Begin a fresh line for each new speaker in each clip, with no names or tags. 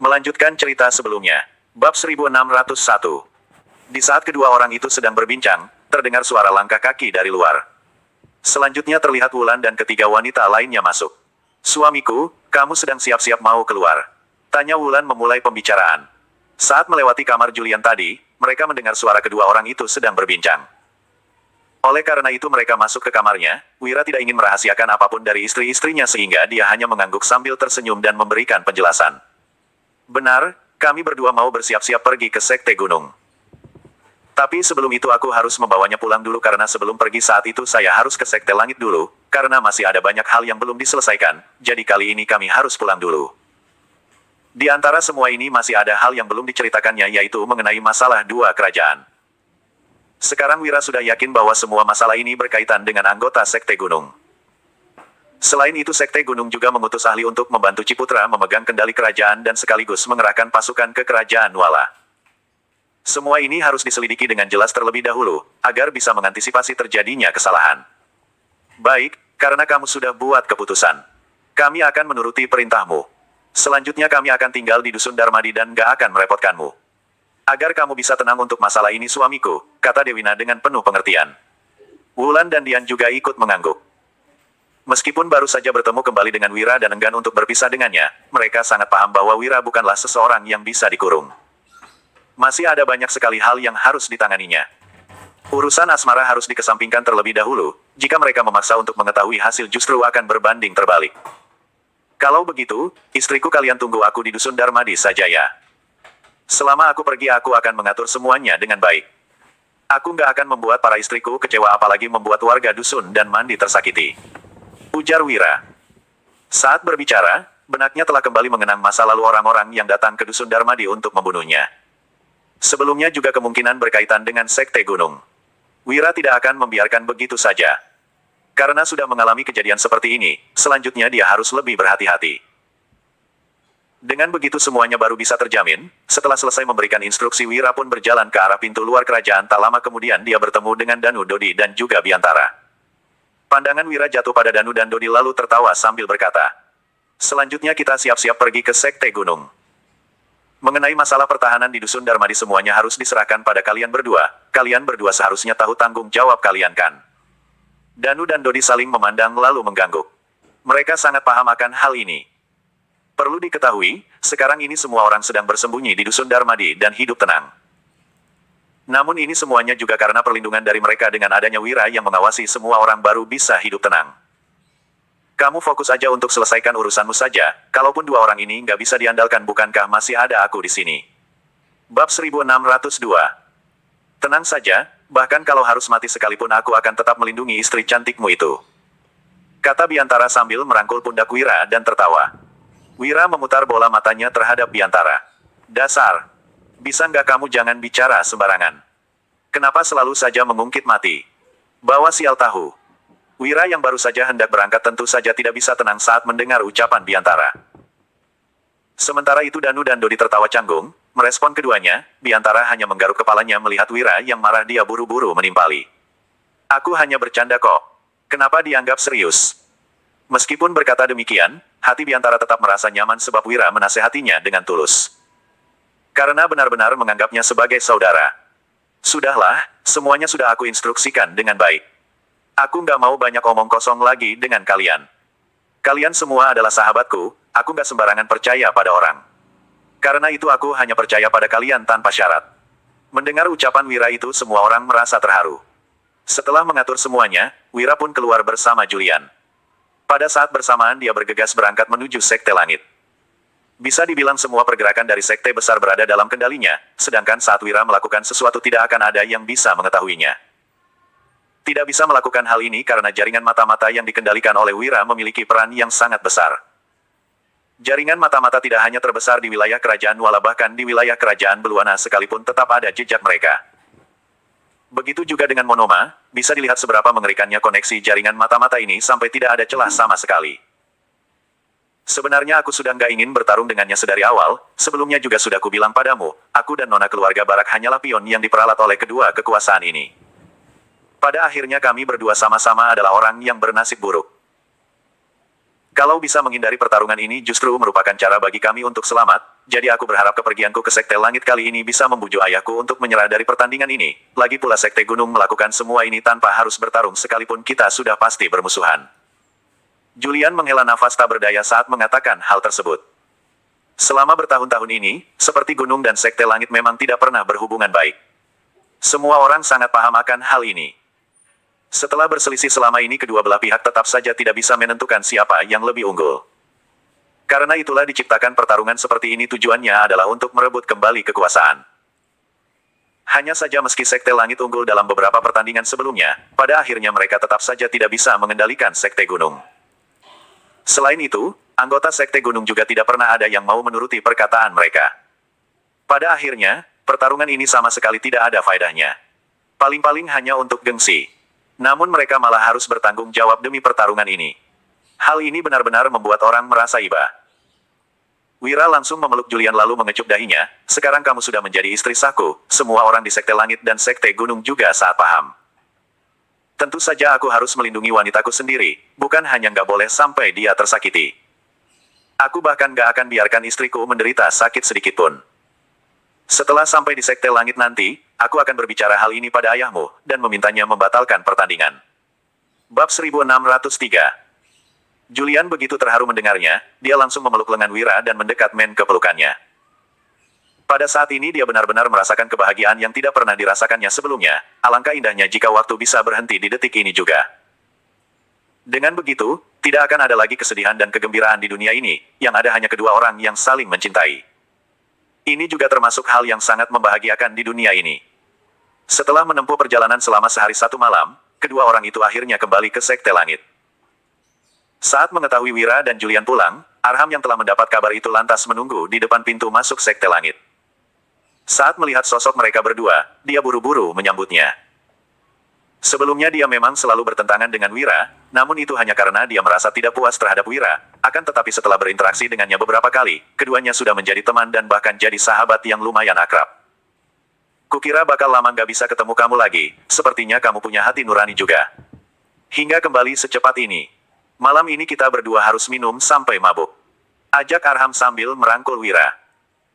Melanjutkan cerita sebelumnya. Bab 1601. Di saat kedua orang itu sedang berbincang, terdengar suara langkah kaki dari luar. Selanjutnya terlihat Wulan dan ketiga wanita lainnya masuk. "Suamiku, kamu sedang siap-siap mau keluar?" tanya Wulan memulai pembicaraan. Saat melewati kamar Julian tadi, mereka mendengar suara kedua orang itu sedang berbincang. Oleh karena itu mereka masuk ke kamarnya. Wira tidak ingin merahasiakan apapun dari istri-istrinya sehingga dia hanya mengangguk sambil tersenyum dan memberikan penjelasan. "Benar, kami berdua mau bersiap-siap pergi ke Sekte Gunung. Tapi sebelum itu aku harus membawanya pulang dulu karena sebelum pergi saat itu saya harus ke Sekte Langit dulu, karena masih ada banyak hal yang belum diselesaikan, jadi kali ini kami harus pulang dulu." Di antara semua ini masih ada hal yang belum diceritakannya yaitu mengenai masalah dua kerajaan. Sekarang Wira sudah yakin bahwa semua masalah ini berkaitan dengan anggota Sekte Gunung. Selain itu Sekte Gunung juga mengutus ahli untuk membantu Ciputra memegang kendali kerajaan dan sekaligus mengerahkan pasukan ke kerajaan Nuala. Semua ini harus diselidiki dengan jelas terlebih dahulu, agar bisa mengantisipasi terjadinya kesalahan. "Baik, karena kamu sudah buat keputusan. Kami akan menuruti perintahmu. Selanjutnya kami akan tinggal di Dusun Darmadi dan gak akan merepotkanmu. Agar kamu bisa tenang untuk masalah ini suamiku," kata Dewina dengan penuh pengertian. Wulan dan Dian juga ikut mengangguk. Meskipun baru saja bertemu kembali dengan Wira dan enggan untuk berpisah dengannya, mereka sangat paham bahwa Wira bukanlah seseorang yang bisa dikurung. Masih ada banyak sekali hal yang harus ditanganinya. Urusan asmara harus dikesampingkan terlebih dahulu, jika mereka memaksa untuk mengetahui hasil justru akan berbanding terbalik. "Kalau begitu, istriku kalian tunggu aku di Dusun Darmadi saja ya. Selama aku pergi aku akan mengatur semuanya dengan baik. Aku nggak akan membuat para istriku kecewa apalagi membuat warga Dusun dan Mandi tersakiti," ujar Wira. Saat berbicara, benaknya telah kembali mengenang masa lalu orang-orang yang datang ke Dusun Darmadi untuk membunuhnya. Sebelumnya juga kemungkinan berkaitan dengan Sekte Gunung. Wira tidak akan membiarkan begitu saja. Karena sudah mengalami kejadian seperti ini, selanjutnya dia harus lebih berhati-hati. Dengan begitu semuanya baru bisa terjamin. Setelah selesai memberikan instruksi Wira pun berjalan ke arah pintu luar kerajaan. Tak lama kemudian dia bertemu dengan Danu, Dodi dan juga Biantara. Pandangan Wira jatuh pada Danu dan Dodi lalu tertawa sambil berkata, "Selanjutnya kita siap-siap pergi ke Sekte Gunung. Mengenai masalah pertahanan di Dusun Darmadi semuanya harus diserahkan pada kalian berdua. Kalian berdua seharusnya tahu tanggung jawab kalian kan?" Danu dan Dodi saling memandang lalu mengangguk. Mereka sangat paham akan hal ini. Perlu diketahui, sekarang ini semua orang sedang bersembunyi di Dusun Darmadi dan hidup tenang. Namun ini semuanya juga karena perlindungan dari mereka dengan adanya Wira yang mengawasi semua orang baru bisa hidup tenang. "Kamu fokus aja untuk selesaikan urusanmu saja, kalaupun dua orang ini nggak bisa diandalkan bukankah masih ada aku di sini?" Bab 1602. "Tenang saja, bahkan kalau harus mati sekalipun aku akan tetap melindungi istri cantikmu itu," kata Biantara sambil merangkul pundak Wira dan tertawa. Wira memutar bola matanya terhadap Biantara. "Dasar! Bisa nggak kamu jangan bicara sembarangan? Kenapa selalu saja mengungkit mati? Bawa sial tahu." Wira yang baru saja hendak berangkat tentu saja tidak bisa tenang saat mendengar ucapan Biantara. Sementara itu Danu dan Dodi tertawa canggung, merespon keduanya. Biantara hanya menggaruk kepalanya melihat Wira yang marah. Dia buru-buru menimpali. "Aku hanya bercanda kok. Kenapa dianggap serius?" Meskipun berkata demikian, hati Biantara tetap merasa nyaman sebab Wira menasehatinya dengan tulus. Karena benar-benar menganggapnya sebagai saudara. "Sudahlah, semuanya sudah aku instruksikan dengan baik. Aku nggak mau banyak omong kosong lagi dengan kalian. Kalian semua adalah sahabatku, aku nggak sembarangan percaya pada orang. Karena itu aku hanya percaya pada kalian tanpa syarat." Mendengar ucapan Wira itu semua orang merasa terharu. Setelah mengatur semuanya, Wira pun keluar bersama Julian. Pada saat bersamaan dia bergegas berangkat menuju Sekte Langit. Bisa dibilang semua pergerakan dari sekte besar berada dalam kendalinya, sedangkan saat Wira melakukan sesuatu tidak akan ada yang bisa mengetahuinya. Tidak bisa melakukan hal ini karena jaringan mata-mata yang dikendalikan oleh Wira memiliki peran yang sangat besar. Jaringan mata-mata tidak hanya terbesar di wilayah kerajaan Nuala bahkan di wilayah kerajaan Beluana sekalipun tetap ada jejak mereka. Begitu juga dengan Monoma, bisa dilihat seberapa mengerikannya koneksi jaringan mata-mata ini sampai tidak ada celah sama sekali. "Sebenarnya aku sudah nggak ingin bertarung dengannya sedari awal, sebelumnya juga sudah kubilang padamu, aku dan nona keluarga Barak hanyalah pion yang diperalat oleh kedua kekuasaan ini. Pada akhirnya kami berdua sama-sama adalah orang yang bernasib buruk. Kalau bisa menghindari pertarungan ini justru merupakan cara bagi kami untuk selamat, jadi aku berharap kepergianku ke Sekte Langit kali ini bisa membujuk ayahku untuk menyerah dari pertandingan ini. Lagi pula Sekte Gunung melakukan semua ini tanpa harus bertarung sekalipun kita sudah pasti bermusuhan. Julian menghela nafas tak berdaya saat mengatakan hal tersebut. Selama bertahun-tahun ini, seperti Gunung dan Sekte Langit memang tidak pernah berhubungan baik. Semua orang sangat paham akan hal ini. Setelah berselisih selama ini kedua belah pihak tetap saja tidak bisa menentukan siapa yang lebih unggul. Karena itulah diciptakan pertarungan seperti ini tujuannya adalah untuk merebut kembali kekuasaan. Hanya saja meski Sekte Langit unggul dalam beberapa pertandingan sebelumnya, pada akhirnya mereka tetap saja tidak bisa mengendalikan Sekte Gunung. Selain itu, anggota Sekte Gunung juga tidak pernah ada yang mau menuruti perkataan mereka. Pada akhirnya, pertarungan ini sama sekali tidak ada faedahnya. Paling-paling hanya untuk gengsi. Namun mereka malah harus bertanggung jawab demi pertarungan ini. Hal ini benar-benar membuat orang merasa iba. Wira langsung memeluk Julian lalu mengecup dahinya, sekarang kamu sudah menjadi istri sahku, semua orang di Sekte Langit dan Sekte Gunung juga saat paham. Tentu saja aku harus melindungi wanitaku sendiri, bukan hanya nggak boleh sampai dia tersakiti. Aku bahkan nggak akan biarkan istriku menderita sakit sedikitpun. Setelah sampai di Sekte Langit nanti, aku akan berbicara hal ini pada ayahmu, dan memintanya membatalkan pertandingan. Bab 1603. Julian begitu terharu mendengarnya, dia langsung memeluk lengan Wira dan mendekat ke pelukannya. Pada saat ini dia benar-benar merasakan kebahagiaan yang tidak pernah dirasakannya sebelumnya, alangkah indahnya jika waktu bisa berhenti di detik ini juga. Dengan begitu, tidak akan ada lagi kesedihan dan kegembiraan di dunia ini, yang ada hanya kedua orang yang saling mencintai. Ini juga termasuk hal yang sangat membahagiakan di dunia ini. Setelah menempuh perjalanan selama sehari satu malam, kedua orang itu akhirnya kembali ke Sekte Langit. Saat mengetahui Wira dan Julian pulang, Arham yang telah mendapat kabar itu lantas menunggu di depan pintu masuk Sekte Langit. Saat melihat sosok mereka berdua, dia buru-buru menyambutnya. Sebelumnya dia memang selalu bertentangan dengan Wira, namun itu hanya karena dia merasa tidak puas terhadap Wira. Akan tetapi setelah berinteraksi dengannya beberapa kali, keduanya sudah menjadi teman dan bahkan jadi sahabat yang lumayan akrab. Kukira bakal lama gak bisa ketemu kamu lagi, sepertinya kamu punya hati nurani juga. Hingga kembali secepat ini. Malam ini kita berdua harus minum sampai mabuk. Ajak Arham sambil merangkul Wira.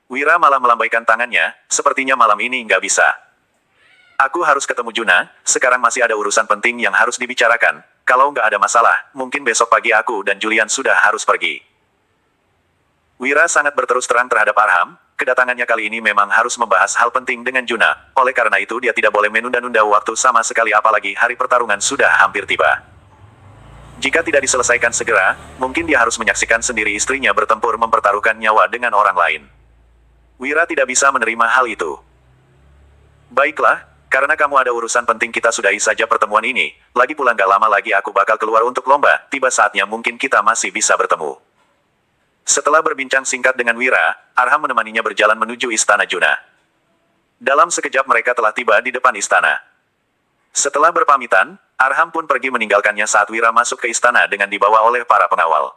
Wira malah melambaikan tangannya, sepertinya malam ini nggak bisa. Aku harus ketemu Juna, sekarang masih ada urusan penting yang harus dibicarakan. Kalau nggak ada masalah, mungkin besok pagi aku dan Julian sudah harus pergi. Wira sangat berterus terang terhadap Arham, kedatangannya kali ini memang harus membahas hal penting dengan Juna, oleh karena itu dia tidak boleh menunda-nunda waktu sama sekali apalagi hari pertarungan sudah hampir tiba. Jika tidak diselesaikan segera, mungkin dia harus menyaksikan sendiri istrinya bertempur mempertaruhkan nyawa dengan orang lain. Wira tidak bisa menerima hal itu. Baiklah, karena kamu ada urusan penting kita sudahi saja pertemuan ini, lagi pula nggak lama lagi aku bakal keluar untuk lomba, tiba saatnya mungkin kita masih bisa bertemu. Setelah berbincang singkat dengan Wira, Arham menemaninya berjalan menuju istana Juna. Dalam sekejap mereka telah tiba di depan istana. Setelah berpamitan, Arham pun pergi meninggalkannya saat Wira masuk ke istana dengan dibawa oleh para pengawal.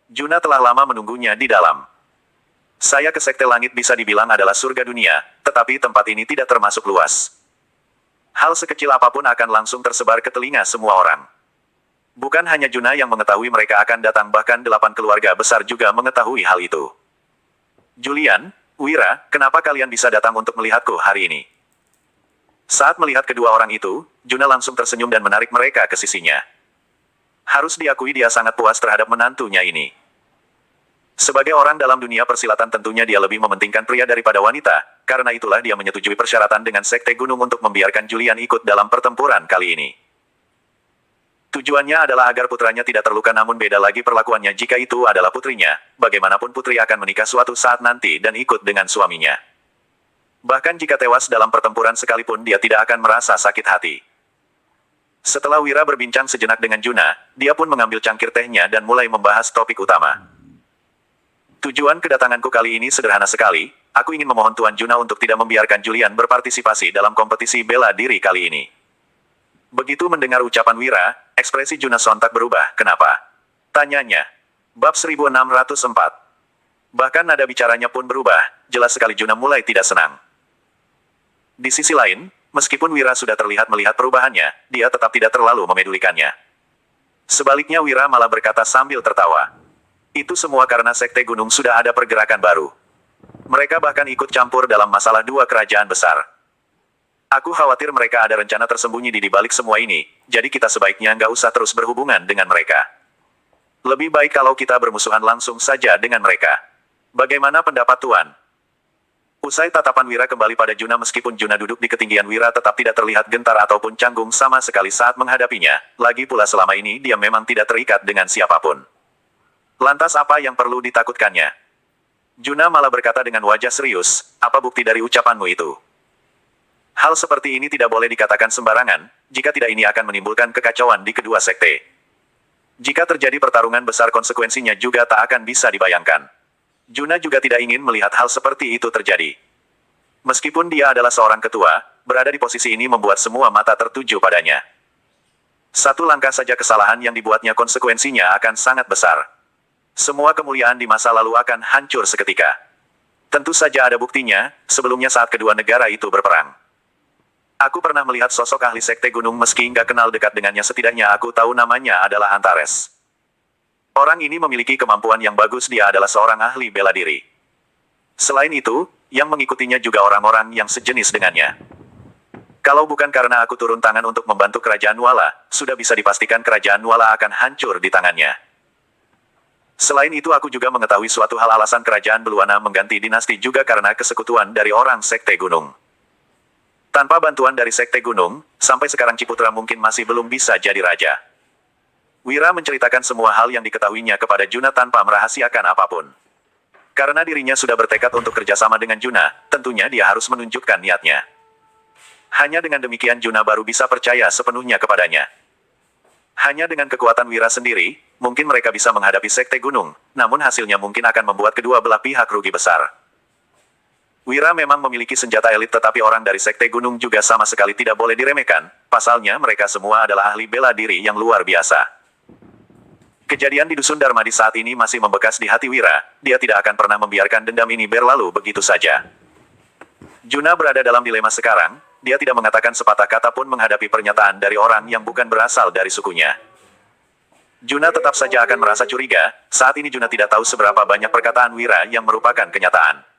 Juna telah lama menunggunya di dalam. Saya ke Sekte Langit bisa dibilang adalah surga dunia, tetapi tempat ini tidak termasuk luas. Hal sekecil apapun akan langsung tersebar ke telinga semua orang. Bukan hanya Juna yang mengetahui mereka akan datang, bahkan 8 keluarga besar juga mengetahui hal itu. Julian, Wira, kenapa kalian bisa datang untuk melihatku hari ini? Saat melihat kedua orang itu, Juna langsung tersenyum dan menarik mereka ke sisinya. Harus diakui dia sangat puas terhadap menantunya ini. Sebagai orang dalam dunia persilatan tentunya dia lebih mementingkan pria daripada wanita, karena itulah dia menyetujui persyaratan dengan Sekte Gunung untuk membiarkan Julian ikut dalam pertempuran kali ini. Tujuannya adalah agar putranya tidak terluka, namun beda lagi perlakuannya jika itu adalah putrinya, bagaimanapun putri akan menikah suatu saat nanti dan ikut dengan suaminya. Bahkan jika tewas dalam pertempuran sekalipun dia tidak akan merasa sakit hati. Setelah Wira berbincang sejenak dengan Juna, dia pun mengambil cangkir tehnya dan mulai membahas topik utama. Tujuan kedatanganku kali ini sederhana sekali, aku ingin memohon Tuan Juna untuk tidak membiarkan Julian berpartisipasi dalam kompetisi bela diri kali ini. Begitu mendengar ucapan Wira, ekspresi Juna sontak berubah. Kenapa? Tanyanya. Bab 1604. Bahkan nada bicaranya pun berubah, jelas sekali Juna mulai tidak senang. Di sisi lain, meskipun Wira sudah terlihat melihat perubahannya, dia tetap tidak terlalu memedulikannya. Sebaliknya Wira malah berkata sambil tertawa. Itu semua karena Sekte Gunung sudah ada pergerakan baru. Mereka bahkan ikut campur dalam masalah dua kerajaan besar. Aku khawatir mereka ada rencana tersembunyi di balik semua ini, jadi kita sebaiknya nggak usah terus berhubungan dengan mereka. Lebih baik kalau kita bermusuhan langsung saja dengan mereka. Bagaimana pendapat Tuan? Usai tatapan Wira kembali pada Juna meskipun Juna duduk di ketinggian Wira tetap tidak terlihat gentar ataupun canggung sama sekali saat menghadapinya, lagi pula selama ini dia memang tidak terikat dengan siapapun. Lantas apa yang perlu ditakutkannya? Juna malah berkata dengan wajah serius, apa bukti dari ucapanmu itu? Hal seperti ini tidak boleh dikatakan sembarangan, jika tidak ini akan menimbulkan kekacauan di kedua sekte. Jika terjadi pertarungan besar konsekuensinya juga tak akan bisa dibayangkan. Juna juga tidak ingin melihat hal seperti itu terjadi. Meskipun dia adalah seorang ketua, berada di posisi ini membuat semua mata tertuju padanya. Satu langkah saja kesalahan yang dibuatnya konsekuensinya akan sangat besar. Semua kemuliaan di masa lalu akan hancur seketika. Tentu saja ada buktinya, sebelumnya saat kedua negara itu berperang. Aku pernah melihat sosok ahli Sekte Gunung meski nggak kenal dekat dengannya setidaknya aku tahu namanya adalah Antares. Orang ini memiliki kemampuan yang bagus dia adalah seorang ahli bela diri. Selain itu, yang mengikutinya juga orang-orang yang sejenis dengannya. Kalau bukan karena aku turun tangan untuk membantu kerajaan Nuala, sudah bisa dipastikan kerajaan Nuala akan hancur di tangannya. Selain itu aku juga mengetahui suatu hal alasan kerajaan Beluana mengganti dinasti juga karena kesekutuan dari orang Sekte Gunung. Tanpa bantuan dari Sekte Gunung, sampai sekarang Ciputra mungkin masih belum bisa jadi raja. Wira menceritakan semua hal yang diketahuinya kepada Juna tanpa merahasiakan apapun. Karena dirinya sudah bertekad untuk kerjasama dengan Juna, tentunya dia harus menunjukkan niatnya. Hanya dengan demikian Juna baru bisa percaya sepenuhnya kepadanya. Hanya dengan kekuatan Wira sendiri, mungkin mereka bisa menghadapi Sekte Gunung, namun hasilnya mungkin akan membuat kedua belah pihak rugi besar. Wira memang memiliki senjata elit tetapi orang dari Sekte Gunung juga sama sekali tidak boleh diremehkan, pasalnya mereka semua adalah ahli bela diri yang luar biasa. Kejadian di Dusun Darmadi saat ini masih membekas di hati Wira, dia tidak akan pernah membiarkan dendam ini berlalu begitu saja. Juna berada dalam dilema sekarang, dia tidak mengatakan sepatah kata pun menghadapi pernyataan dari orang yang bukan berasal dari sukunya. Juna tetap saja akan merasa curiga, saat ini Juna tidak tahu seberapa banyak perkataan Wira yang merupakan kenyataan.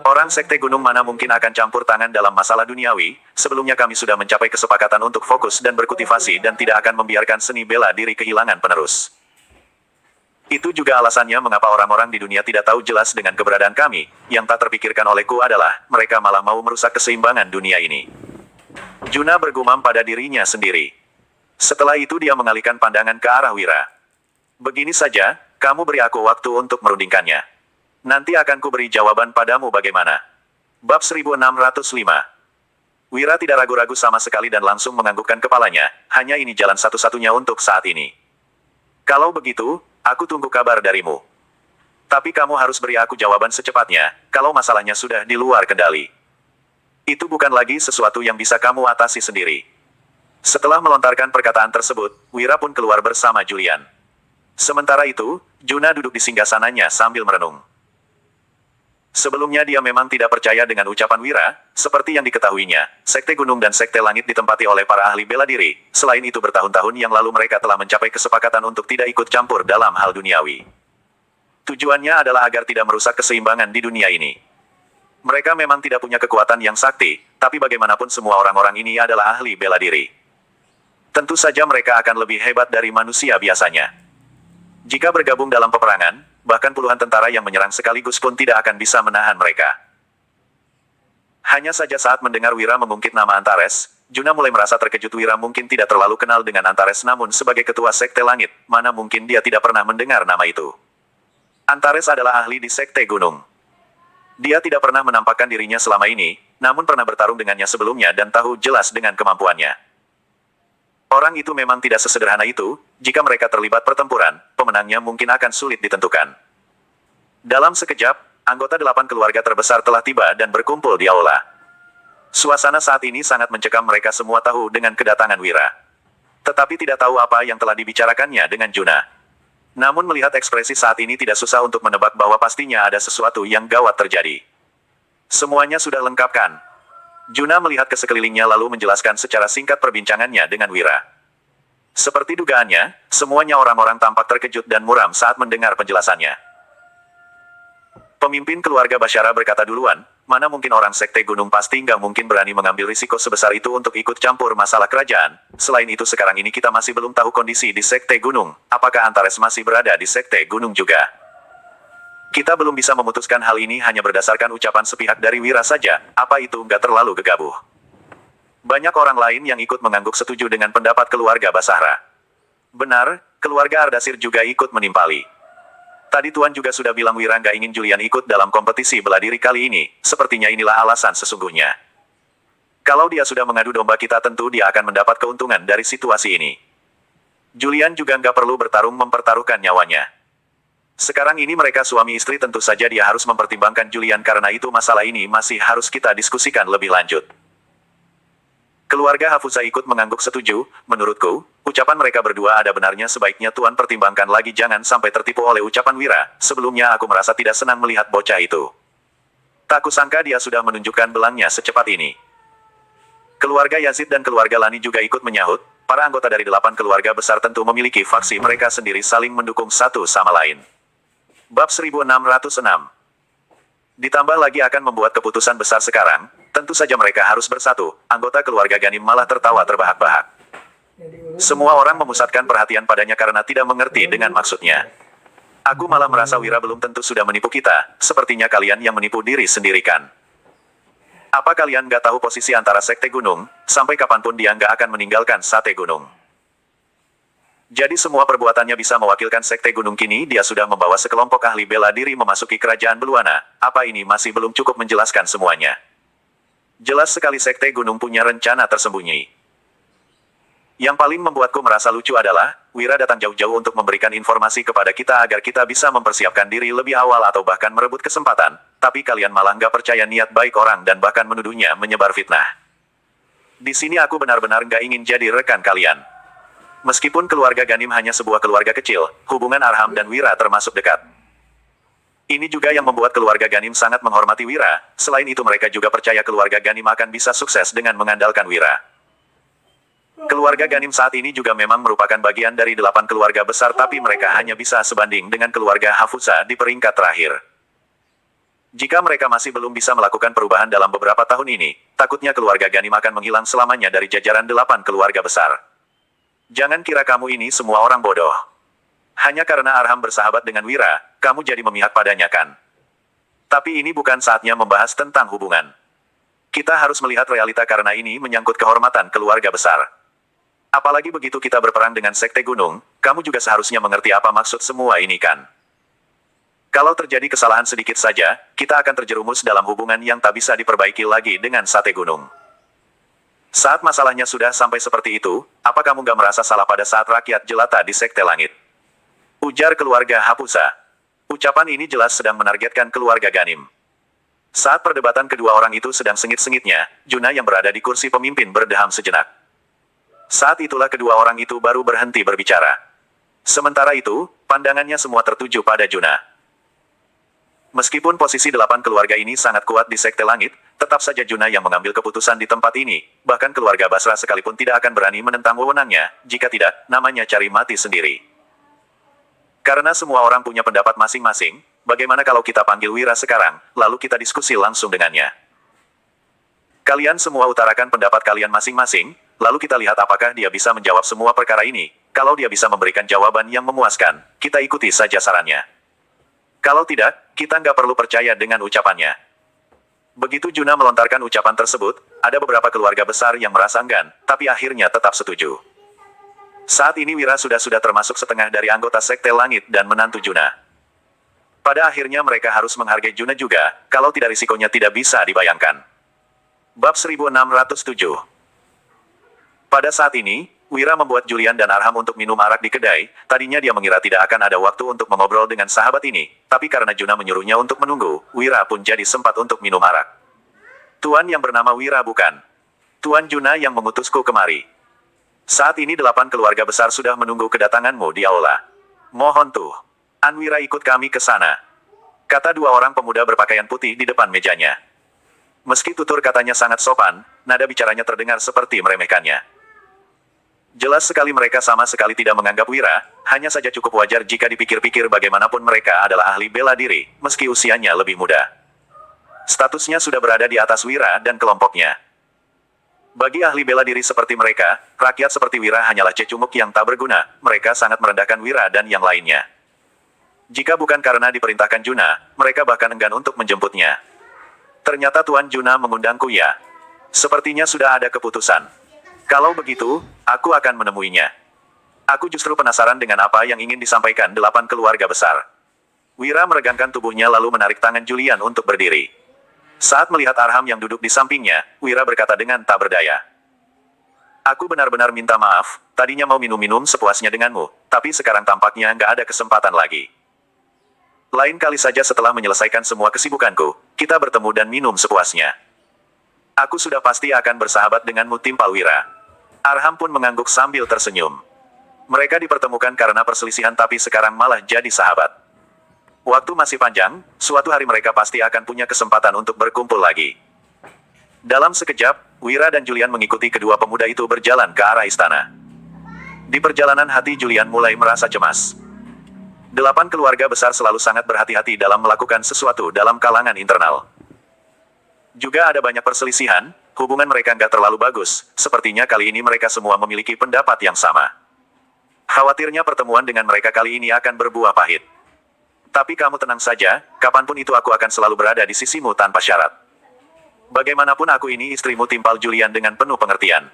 Orang Sekte Gunung mana mungkin akan campur tangan dalam masalah duniawi, sebelumnya kami sudah mencapai kesepakatan untuk fokus dan berkultivasi dan tidak akan membiarkan seni bela diri kehilangan penerus. Itu juga alasannya mengapa orang-orang di dunia tidak tahu jelas dengan keberadaan kami, yang tak terpikirkan olehku adalah, mereka malah mau merusak keseimbangan dunia ini. Juna bergumam pada dirinya sendiri. Setelah itu dia mengalihkan pandangan ke arah Wira. Begini saja, kamu beri aku waktu untuk merundingkannya. Nanti akan kuberi jawaban padamu bagaimana. Bab 1605. Wira tidak ragu-ragu sama sekali dan langsung menganggukkan kepalanya, hanya ini jalan satu-satunya untuk saat ini. Kalau begitu, aku tunggu kabar darimu. Tapi kamu harus beri aku jawaban secepatnya, kalau masalahnya sudah di luar kendali. Itu bukan lagi sesuatu yang bisa kamu atasi sendiri. Setelah melontarkan perkataan tersebut, Wira pun keluar bersama Julian. Sementara itu, Juna duduk di singgasananya sambil merenung. Sebelumnya dia memang tidak percaya dengan ucapan Wira, seperti yang diketahuinya, Sekte Gunung dan Sekte Langit ditempati oleh para ahli bela diri, selain itu bertahun-tahun yang lalu mereka telah mencapai kesepakatan untuk tidak ikut campur dalam hal duniawi. Tujuannya adalah agar tidak merusak keseimbangan di dunia ini. Mereka memang tidak punya kekuatan yang sakti, tapi bagaimanapun semua orang-orang ini adalah ahli bela diri. Tentu saja mereka akan lebih hebat dari manusia biasanya. Jika bergabung dalam peperangan, bahkan puluhan tentara yang menyerang sekaligus pun tidak akan bisa menahan mereka. Hanya saja saat mendengar Wira mengungkit nama Antares, Juna mulai merasa terkejut. Wira mungkin tidak terlalu kenal dengan Antares namun sebagai ketua Sekte Langit, mana mungkin dia tidak pernah mendengar nama itu. Antares adalah ahli di Sekte Gunung. Dia tidak pernah menampakkan dirinya selama ini, namun pernah bertarung dengannya sebelumnya dan tahu jelas dengan kemampuannya. Orang itu memang tidak sesederhana itu, jika mereka terlibat pertempuran, pemenangnya mungkin akan sulit ditentukan. Dalam sekejap, anggota 8 keluarga terbesar telah tiba dan berkumpul di aula. Suasana saat ini sangat mencekam, mereka semua tahu dengan kedatangan Wira. Tetapi tidak tahu apa yang telah dibicarakannya dengan Juna. Namun melihat ekspresi saat ini tidak susah untuk menebak bahwa pastinya ada sesuatu yang gawat terjadi. Semuanya sudah lengkap kan? Juna melihat ke sekelilingnya lalu menjelaskan secara singkat perbincangannya dengan Wira. Seperti dugaannya, semuanya orang-orang tampak terkejut dan muram saat mendengar penjelasannya. Pemimpin keluarga Basyara berkata duluan, mana mungkin orang sekte gunung pasti nggak mungkin berani mengambil risiko sebesar itu untuk ikut campur masalah kerajaan. Selain itu sekarang ini kita masih belum tahu kondisi di sekte gunung. Apakah Antares masih berada di sekte gunung juga? Kita belum bisa memutuskan hal ini hanya berdasarkan ucapan sepihak dari Wira saja. Apa itu nggak terlalu gegabah? Banyak orang lain yang ikut mengangguk setuju dengan pendapat keluarga Basahra. Benar, keluarga Ardasir juga ikut menimpali. Tadi Tuan juga sudah bilang Wira nggak ingin Julian ikut dalam kompetisi bela diri kali ini. Sepertinya inilah alasan sesungguhnya. Kalau dia sudah mengadu domba kita tentu dia akan mendapat keuntungan dari situasi ini. Julian juga nggak perlu bertarung mempertaruhkan nyawanya. Sekarang ini mereka suami istri tentu saja dia harus mempertimbangkan Julian karena itu masalah ini masih harus kita diskusikan lebih lanjut. Keluarga Hafusa ikut mengangguk setuju, menurutku, ucapan mereka berdua ada benarnya sebaiknya Tuan pertimbangkan lagi jangan sampai tertipu oleh ucapan Wira, sebelumnya aku merasa tidak senang melihat bocah itu. Tak kusangka dia sudah menunjukkan belangnya secepat ini. Keluarga Yazid dan keluarga Lani juga ikut menyahut, para anggota dari 8 keluarga besar tentu memiliki faksi mereka sendiri saling mendukung satu sama lain. Bab 1606. Ditambah lagi akan membuat keputusan besar sekarang, tentu saja mereka harus bersatu. Anggota keluarga Ganim malah tertawa terbahak-bahak. Semua orang memusatkan perhatian padanya karena tidak mengerti dengan maksudnya. Aku malah merasa Wira belum tentu sudah menipu kita, sepertinya kalian yang menipu diri sendiri kan. Apa kalian nggak tahu posisi antara sekte gunung, sampai kapanpun dia nggak akan meninggalkan sate gunung. Jadi semua perbuatannya bisa mewakilkan sekte gunung kini dia sudah membawa sekelompok ahli bela diri memasuki kerajaan Beluana. Apa ini masih belum cukup menjelaskan semuanya? Jelas sekali sekte gunung punya rencana tersembunyi. Yang paling membuatku merasa lucu adalah, Wira datang jauh-jauh untuk memberikan informasi kepada kita agar kita bisa mempersiapkan diri lebih awal atau bahkan merebut kesempatan, tapi kalian malah nggak percaya niat baik orang dan bahkan menuduhnya menyebar fitnah. Di sini aku benar-benar nggak ingin jadi rekan kalian. Meskipun keluarga Ganim hanya sebuah keluarga kecil, hubungan Arham dan Wira termasuk dekat. Ini juga yang membuat keluarga Ganim sangat menghormati Wira, selain itu mereka juga percaya keluarga Ganim akan bisa sukses dengan mengandalkan Wira. Keluarga Ganim saat ini juga memang merupakan bagian dari 8 keluarga besar tapi mereka hanya bisa sebanding dengan keluarga Hafusa di peringkat terakhir. Jika mereka masih belum bisa melakukan perubahan dalam beberapa tahun ini, takutnya keluarga Ganim akan menghilang selamanya dari jajaran 8 keluarga besar. Jangan kira kamu ini semua orang bodoh. Hanya karena Arham bersahabat dengan Wira, kamu jadi memihak padanya kan? Tapi ini bukan saatnya membahas tentang hubungan. Kita harus melihat realita karena ini menyangkut kehormatan keluarga besar. Apalagi begitu kita berperang dengan sekte gunung, kamu juga seharusnya mengerti apa maksud semua ini kan? Kalau terjadi kesalahan sedikit saja, kita akan terjerumus dalam hubungan yang tak bisa diperbaiki lagi dengan sate gunung. Saat masalahnya sudah sampai seperti itu, apa kamu gak merasa salah pada saat rakyat jelata di sekte langit? Ujar keluarga Hafusa. Ucapan ini jelas sedang menargetkan keluarga Ganim. Saat perdebatan kedua orang itu sedang sengit-sengitnya, Juna yang berada di kursi pemimpin berdeham sejenak. Saat itulah kedua orang itu baru berhenti berbicara. Sementara itu, pandangannya semua tertuju pada Juna. Meskipun posisi 8 keluarga ini sangat kuat di sekte langit, tetap saja Juna yang mengambil keputusan di tempat ini, bahkan keluarga Basra sekalipun tidak akan berani menentang wewenangnya, jika tidak, namanya cari mati sendiri. Karena semua orang punya pendapat masing-masing, bagaimana kalau kita panggil Wira sekarang, lalu kita diskusi langsung dengannya. Kalian semua utarakan pendapat kalian masing-masing, lalu kita lihat apakah dia bisa menjawab semua perkara ini. Kalau dia bisa memberikan jawaban yang memuaskan, kita ikuti saja sarannya. Kalau tidak, kita nggak perlu percaya dengan ucapannya. Begitu Juna melontarkan ucapan tersebut, ada beberapa keluarga besar yang merasa enggan, tapi akhirnya tetap setuju. Saat ini Wira sudah termasuk setengah dari anggota sekte langit dan menantu Juna. Pada akhirnya mereka harus menghargai Juna juga, kalau tidak risikonya tidak bisa dibayangkan. Bab 1607. Pada saat ini, Wira membuat Julian dan Arham untuk minum arak di kedai. Tadinya dia mengira tidak akan ada waktu untuk mengobrol dengan sahabat ini, tapi karena Juna menyuruhnya untuk menunggu, Wira pun jadi sempat untuk minum arak. Tuan yang bernama Wira bukan? Tuan Juna yang mengutusku kemari. Saat ini 8 keluarga besar sudah menunggu kedatanganmu di aula. Mohon tuh, Wira ikut kami ke sana. Kata dua orang pemuda berpakaian putih di depan mejanya. Meski tutur katanya sangat sopan, nada bicaranya terdengar seperti meremehkannya. Jelas sekali mereka sama sekali tidak menganggap Wira, hanya saja cukup wajar jika dipikir-pikir bagaimanapun mereka adalah ahli bela diri, meski usianya lebih muda. Statusnya sudah berada di atas Wira dan kelompoknya. Bagi ahli bela diri seperti mereka, rakyat seperti Wira hanyalah cecunguk yang tak berguna, mereka sangat merendahkan Wira dan yang lainnya. Jika bukan karena diperintahkan Juna, mereka bahkan enggan untuk menjemputnya. Ternyata Tuan Juna mengundangku ya. Sepertinya sudah ada keputusan. Kalau begitu, aku akan menemuinya. Aku justru penasaran dengan apa yang ingin disampaikan 8 keluarga besar. Wira meregangkan tubuhnya lalu menarik tangan Julian untuk berdiri. Saat melihat Arham yang duduk di sampingnya, Wira berkata dengan tak berdaya. Aku benar-benar minta maaf, tadinya mau minum-minum sepuasnya denganmu, tapi sekarang tampaknya nggak ada kesempatan lagi. Lain kali saja setelah menyelesaikan semua kesibukanku, kita bertemu dan minum sepuasnya. Aku sudah pasti akan bersahabat denganmu, timpal Wira. Arham pun mengangguk sambil tersenyum. Mereka dipertemukan karena perselisihan tapi sekarang malah jadi sahabat. Waktu masih panjang, suatu hari mereka pasti akan punya kesempatan untuk berkumpul lagi. Dalam sekejap, Wira dan Julian mengikuti kedua pemuda itu berjalan ke arah istana. Di perjalanan hati Julian mulai merasa cemas. 8 keluarga besar selalu sangat berhati-hati dalam melakukan sesuatu dalam kalangan internal. Juga ada banyak perselisihan, hubungan mereka nggak terlalu bagus, sepertinya kali ini mereka semua memiliki pendapat yang sama. Khawatirnya pertemuan dengan mereka kali ini akan berbuah pahit. Tapi kamu tenang saja, kapanpun itu aku akan selalu berada di sisimu tanpa syarat. Bagaimanapun aku ini istrimu, timpal Julian dengan penuh pengertian.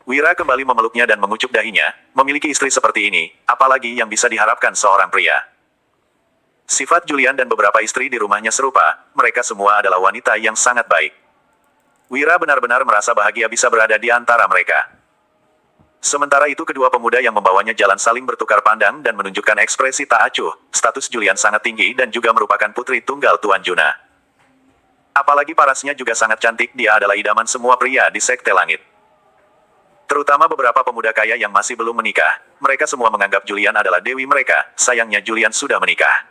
Wira kembali memeluknya dan mengucup dahinya, memiliki istri seperti ini, apalagi yang bisa diharapkan seorang pria. Sifat Julian dan beberapa istri di rumahnya serupa, mereka semua adalah wanita yang sangat baik. Wira benar-benar merasa bahagia bisa berada di antara mereka. Sementara itu kedua pemuda yang membawanya jalan saling bertukar pandang dan menunjukkan ekspresi tak acuh, status Julian sangat tinggi dan juga merupakan putri tunggal Tuan Juna. Apalagi parasnya juga sangat cantik, dia adalah idaman semua pria di Sekte Langit. Terutama beberapa pemuda kaya yang masih belum menikah, mereka semua menganggap Julian adalah dewi mereka, sayangnya Julian sudah menikah.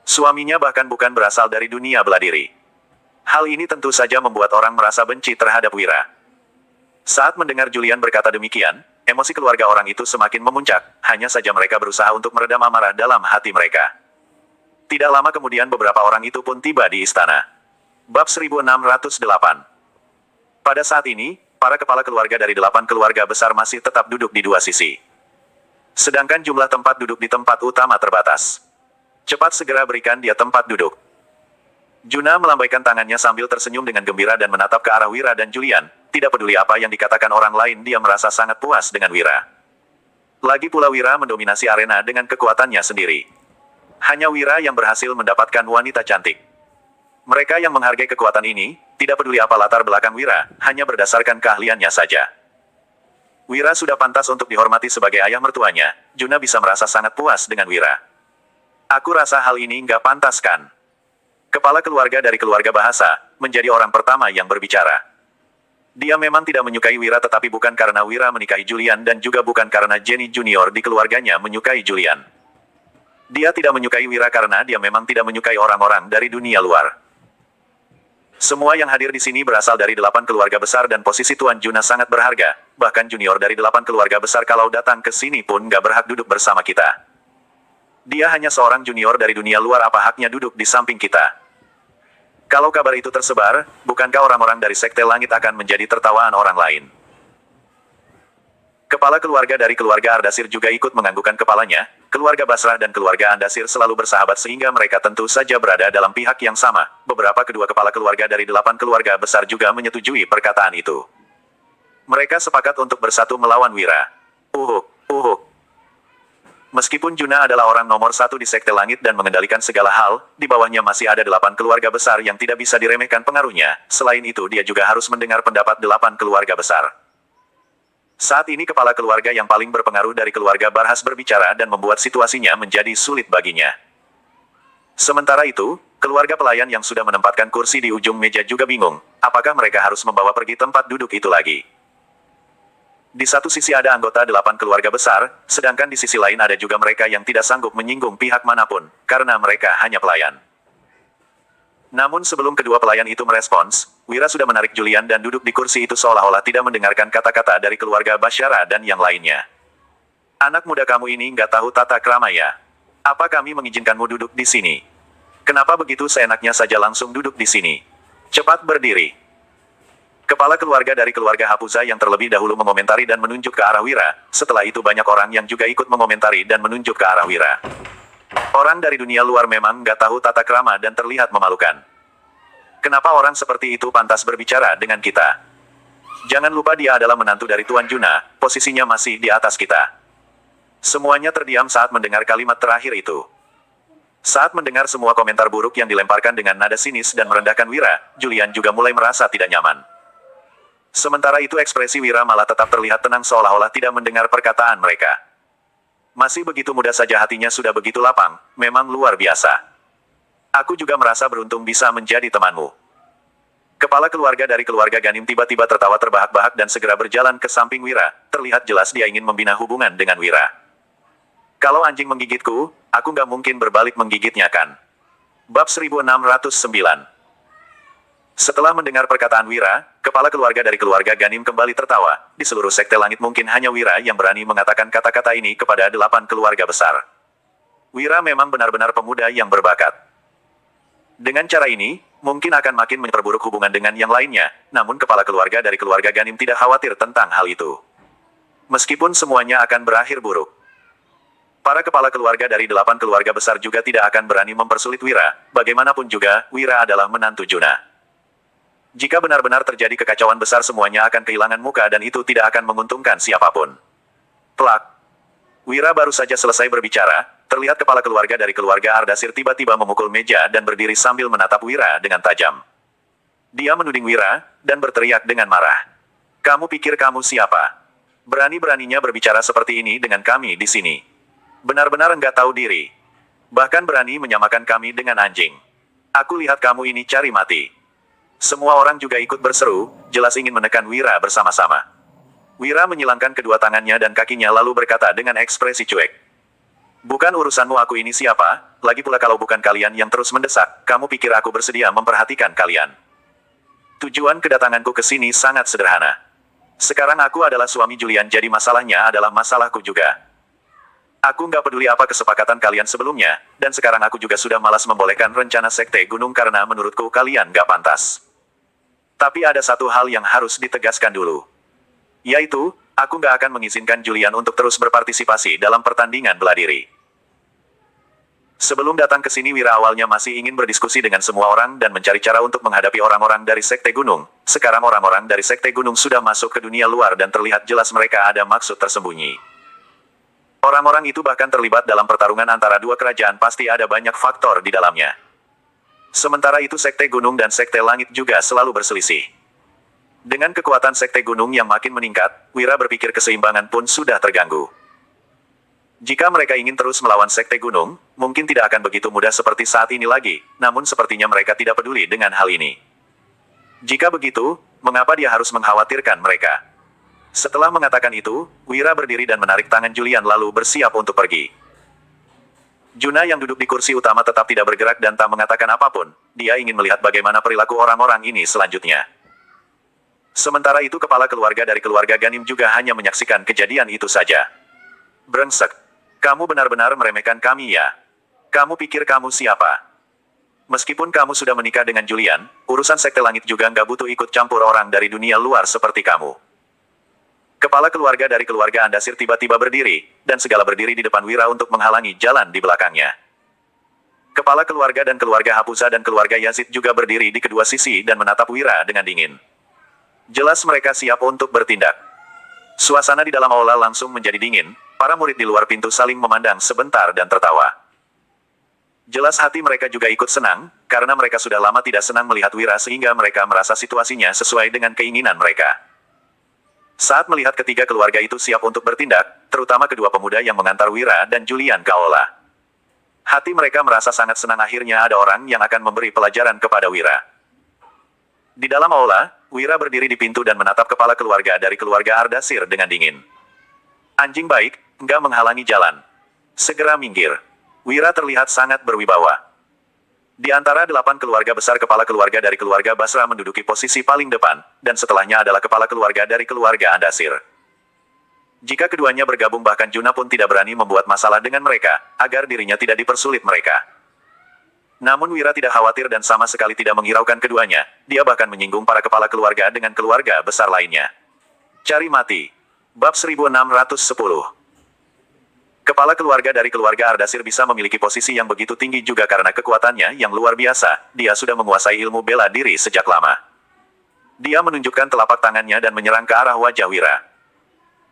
Suaminya bahkan bukan berasal dari dunia bela diri. Hal ini tentu saja membuat orang merasa benci terhadap Wira. Saat mendengar Julian berkata demikian, emosi keluarga orang itu semakin memuncak, hanya saja mereka berusaha untuk meredam amarah dalam hati mereka. Tidak lama kemudian beberapa orang itu pun tiba di istana. Bab 1608. Pada saat ini, para kepala keluarga dari 8 keluarga besar masih tetap duduk di dua sisi. Sedangkan jumlah tempat duduk di tempat utama terbatas. Cepat segera berikan dia tempat duduk. Juna melambaikan tangannya sambil tersenyum dengan gembira dan menatap ke arah Wira dan Julian. Tidak peduli apa yang dikatakan orang lain, dia merasa sangat puas dengan Wira. Lagi pula Wira mendominasi arena dengan kekuatannya sendiri. Hanya Wira yang berhasil mendapatkan wanita cantik. Mereka yang menghargai kekuatan ini, tidak peduli apa latar belakang Wira, hanya berdasarkan keahliannya saja. Wira sudah pantas untuk dihormati sebagai ayah mertuanya, Juna bisa merasa sangat puas dengan Wira. Aku rasa hal ini nggak pantas kan? Kepala keluarga dari keluarga bahasa, menjadi orang pertama yang berbicara. Dia memang tidak menyukai Wira tetapi bukan karena Wira menikahi Julian dan juga bukan karena Jenny Junior di keluarganya menyukai Julian. Dia tidak menyukai Wira karena dia memang tidak menyukai orang-orang dari dunia luar. Semua yang hadir di sini berasal dari 8 keluarga besar dan posisi Tuan Juna sangat berharga, bahkan junior dari 8 keluarga besar kalau datang ke sini pun nggak berhak duduk bersama kita. Dia hanya seorang junior dari dunia luar, apa haknya duduk di samping kita? Kalau kabar itu tersebar, bukankah orang-orang dari Sekte Langit akan menjadi tertawaan orang lain? Kepala keluarga dari keluarga Ardasir juga ikut menganggukkan kepalanya. Keluarga Basrah dan keluarga Andasir selalu bersahabat sehingga mereka tentu saja berada dalam pihak yang sama. Beberapa kedua kepala keluarga dari 8 keluarga besar juga menyetujui perkataan itu. Mereka sepakat untuk bersatu melawan Wira. Uhuk, uhuk. Meskipun Juna adalah orang nomor 1 di Sekte Langit dan mengendalikan segala hal, di bawahnya masih ada 8 keluarga besar yang tidak bisa diremehkan pengaruhnya. Selain itu dia juga harus mendengar pendapat 8 keluarga besar. Saat ini kepala keluarga yang paling berpengaruh dari keluarga Barhas berbicara dan membuat situasinya menjadi sulit baginya. Sementara itu, keluarga pelayan yang sudah menempatkan kursi di ujung meja juga bingung, apakah mereka harus membawa pergi tempat duduk itu lagi. Di satu sisi ada anggota 8 keluarga besar, sedangkan di sisi lain ada juga mereka yang tidak sanggup menyinggung pihak manapun, karena mereka hanya pelayan. Namun sebelum kedua pelayan itu merespons, Wira sudah menarik Julian dan duduk di kursi itu seolah-olah tidak mendengarkan kata-kata dari keluarga Basyara dan yang lainnya. Anak muda kamu ini nggak tahu tata krama ya? Apa kami mengizinkanmu duduk di sini? Kenapa begitu seenaknya saja langsung duduk di sini? Cepat berdiri. Kepala keluarga dari keluarga Hapuza yang terlebih dahulu mengomentari dan menunjuk ke arah Wira, setelah itu banyak orang yang juga ikut mengomentari dan menunjuk ke arah Wira. Orang dari dunia luar memang nggak tahu tata krama dan terlihat memalukan. Kenapa orang seperti itu pantas berbicara dengan kita? Jangan lupa dia adalah menantu dari Tuan Juna, posisinya masih di atas kita. Semuanya terdiam saat mendengar kalimat terakhir itu. Saat mendengar semua komentar buruk yang dilemparkan dengan nada sinis dan merendahkan Wira, Julian juga mulai merasa tidak nyaman. Sementara itu ekspresi Wira malah tetap terlihat tenang seolah-olah tidak mendengar perkataan mereka. Masih begitu mudah saja hatinya sudah begitu lapang, memang luar biasa. Aku juga merasa beruntung bisa menjadi temanmu. Kepala keluarga dari keluarga Ganim tiba-tiba tertawa terbahak-bahak dan segera berjalan ke samping Wira, terlihat jelas dia ingin membina hubungan dengan Wira. Kalau anjing menggigitku, aku nggak mungkin berbalik menggigitnya kan? Bab 1609. Setelah mendengar perkataan Wira, kepala keluarga dari keluarga Ganim kembali tertawa. Di seluruh sekte langit mungkin hanya Wira yang berani mengatakan kata-kata ini kepada 8 keluarga besar. Wira memang benar-benar pemuda yang berbakat. Dengan cara ini, mungkin akan makin memperburuk hubungan dengan yang lainnya, namun kepala keluarga dari keluarga Ganim tidak khawatir tentang hal itu. Meskipun semuanya akan berakhir buruk. Para kepala keluarga dari 8 keluarga besar juga tidak akan berani mempersulit Wira, bagaimanapun juga, Wira adalah menantu Juna. Jika benar-benar terjadi kekacauan besar semuanya akan kehilangan muka dan itu tidak akan menguntungkan siapapun. Plak. Wira baru saja selesai berbicara, terlihat kepala keluarga dari keluarga Ardasir tiba-tiba memukul meja dan berdiri sambil menatap Wira dengan tajam. Dia menuding Wira, dan berteriak dengan marah. Kamu pikir kamu siapa? Berani-beraninya berbicara seperti ini dengan kami di sini. Benar-benar enggak tahu diri. Bahkan berani menyamakan kami dengan anjing. Aku lihat kamu ini cari mati. Semua orang juga ikut berseru, jelas ingin menekan Wira bersama-sama. Wira menyilangkan kedua tangannya dan kakinya lalu berkata dengan ekspresi cuek. Bukan urusanmu aku ini siapa, lagi pula kalau bukan kalian yang terus mendesak, kamu pikir aku bersedia memperhatikan kalian. Tujuan kedatanganku ke sini sangat sederhana. Sekarang aku adalah suami Julian jadi masalahnya adalah masalahku juga. Aku nggak peduli apa kesepakatan kalian sebelumnya, dan sekarang aku juga sudah malas membolehkan rencana sekte gunung karena menurutku kalian nggak pantas. Tapi ada satu hal yang harus ditegaskan dulu. Yaitu, aku nggak akan mengizinkan Julian untuk terus berpartisipasi dalam pertandingan bela diri. Sebelum datang ke sini Wira awalnya masih ingin berdiskusi dengan semua orang dan mencari cara untuk menghadapi orang-orang dari sekte gunung. Sekarang orang-orang dari sekte gunung sudah masuk ke dunia luar dan terlihat jelas mereka ada maksud tersembunyi. Orang-orang itu bahkan terlibat dalam pertarungan antara dua kerajaan pasti ada banyak faktor di dalamnya. Sementara itu sekte gunung dan sekte langit juga selalu berselisih. Dengan kekuatan sekte gunung yang makin meningkat, Wira berpikir keseimbangan pun sudah terganggu. Jika mereka ingin terus melawan sekte gunung, mungkin tidak akan begitu mudah seperti saat ini lagi, namun sepertinya mereka tidak peduli dengan hal ini. Jika begitu, mengapa dia harus mengkhawatirkan mereka? Setelah mengatakan itu, Wira berdiri dan menarik tangan Julian lalu bersiap untuk pergi. Juna yang duduk di kursi utama tetap tidak bergerak dan tak mengatakan apapun, dia ingin melihat bagaimana perilaku orang-orang ini selanjutnya. Sementara itu kepala keluarga dari keluarga Ganim juga hanya menyaksikan kejadian itu saja. Brengsek. Kamu benar-benar meremehkan kami ya? Kamu pikir kamu siapa? Meskipun kamu sudah menikah dengan Julian, urusan sekte langit juga nggak butuh ikut campur orang dari dunia luar seperti kamu. Kepala keluarga dari keluarga Andasir tiba-tiba berdiri, dan segala berdiri di depan Wira untuk menghalangi jalan di belakangnya. Kepala keluarga dan keluarga Hapuza dan keluarga Yazid juga berdiri di kedua sisi dan menatap Wira dengan dingin. Jelas mereka siap untuk bertindak. Suasana di dalam aula langsung menjadi dingin, para murid di luar pintu saling memandang sebentar dan tertawa. Jelas hati mereka juga ikut senang, karena mereka sudah lama tidak senang melihat Wira sehingga mereka merasa situasinya sesuai dengan keinginan mereka. Saat melihat ketiga keluarga itu siap untuk bertindak, terutama kedua pemuda yang mengantar Wira dan Julian ke aula. Hati mereka merasa sangat senang akhirnya ada orang yang akan memberi pelajaran kepada Wira. Di dalam aula, Wira berdiri di pintu dan menatap kepala keluarga dari keluarga Ardasir dengan dingin. Anjing baik, nggak menghalangi jalan. Segera minggir. Wira terlihat sangat berwibawa. Di antara 8 keluarga besar, kepala keluarga dari keluarga Basra menduduki posisi paling depan, dan setelahnya adalah kepala keluarga dari keluarga Andasir. Jika keduanya bergabung, bahkan Juna pun tidak berani membuat masalah dengan mereka, agar dirinya tidak dipersulit mereka. Namun Wira tidak khawatir dan sama sekali tidak menghiraukan keduanya, dia bahkan menyinggung para kepala keluarga dengan keluarga besar lainnya. Cari mati. Bab 1610. Kepala keluarga dari keluarga Ardasir bisa memiliki posisi yang begitu tinggi juga karena kekuatannya yang luar biasa. Dia sudah menguasai ilmu bela diri sejak lama. Dia menunjukkan telapak tangannya dan menyerang ke arah wajah Wira.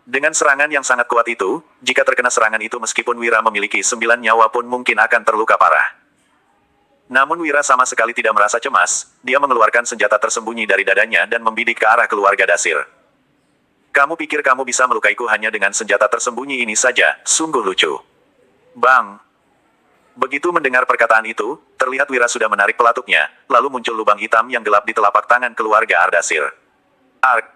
Dengan serangan yang sangat kuat itu, jika terkena serangan itu meskipun Wira memiliki 9 nyawa pun mungkin akan terluka parah. Namun Wira sama sekali tidak merasa cemas, dia mengeluarkan senjata tersembunyi dari dadanya dan membidik ke arah keluarga Dasir. Kamu pikir kamu bisa melukaiku hanya dengan senjata tersembunyi ini saja, sungguh lucu. Bang! Begitu mendengar perkataan itu, terlihat Wira sudah menarik pelatuknya, lalu muncul lubang hitam yang gelap di telapak tangan keluarga Ardasir. Ark!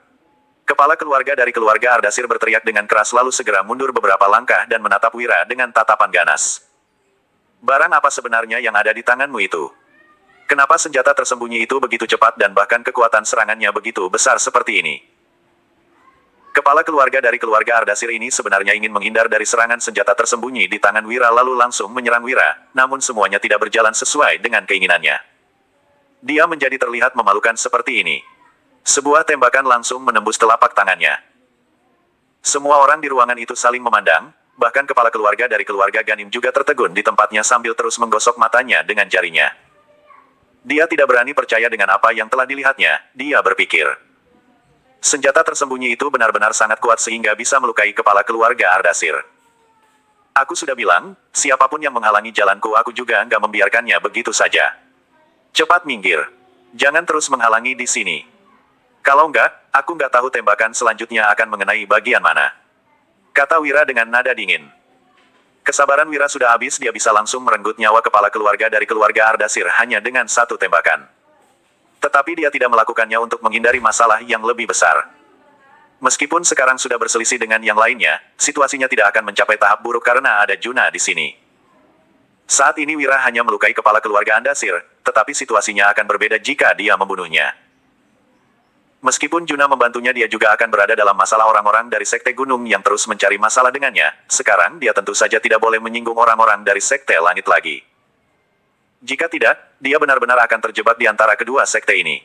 Kepala keluarga dari keluarga Ardasir berteriak dengan keras lalu segera mundur beberapa langkah dan menatap Wira dengan tatapan ganas. Barang apa sebenarnya yang ada di tanganmu itu? Kenapa senjata tersembunyi itu begitu cepat dan bahkan kekuatan serangannya begitu besar seperti ini? Kepala keluarga dari keluarga Ardasir ini sebenarnya ingin menghindar dari serangan senjata tersembunyi di tangan Wira lalu langsung menyerang Wira, namun semuanya tidak berjalan sesuai dengan keinginannya. Dia menjadi terlihat memalukan seperti ini. Sebuah tembakan langsung menembus telapak tangannya. Semua orang di ruangan itu saling memandang, bahkan kepala keluarga dari keluarga Ganim juga tertegun di tempatnya sambil terus menggosok matanya dengan jarinya. Dia tidak berani percaya dengan apa yang telah dilihatnya, dia berpikir. Senjata tersembunyi itu benar-benar sangat kuat sehingga bisa melukai kepala keluarga Ardasir. Aku sudah bilang, siapapun yang menghalangi jalanku aku juga nggak membiarkannya begitu saja. Cepat minggir. Jangan terus menghalangi di sini. Kalau enggak, aku nggak tahu tembakan selanjutnya akan mengenai bagian mana. Kata Wira dengan nada dingin. Kesabaran Wira sudah habis, dia bisa langsung merenggut nyawa kepala keluarga dari keluarga Ardasir hanya dengan satu tembakan. Tetapi dia tidak melakukannya untuk menghindari masalah yang lebih besar. Meskipun sekarang sudah berselisih dengan yang lainnya, situasinya tidak akan mencapai tahap buruk karena ada Juna di sini. Saat ini Wira hanya melukai kepala keluarga Andasir, tetapi situasinya akan berbeda jika dia membunuhnya. Meskipun Juna membantunya, dia juga akan berada dalam masalah orang-orang dari Sekte Gunung yang terus mencari masalah dengannya. Sekarang dia tentu saja tidak boleh menyinggung orang-orang dari Sekte Langit lagi. Jika tidak, dia benar-benar akan terjebak di antara kedua sekte ini.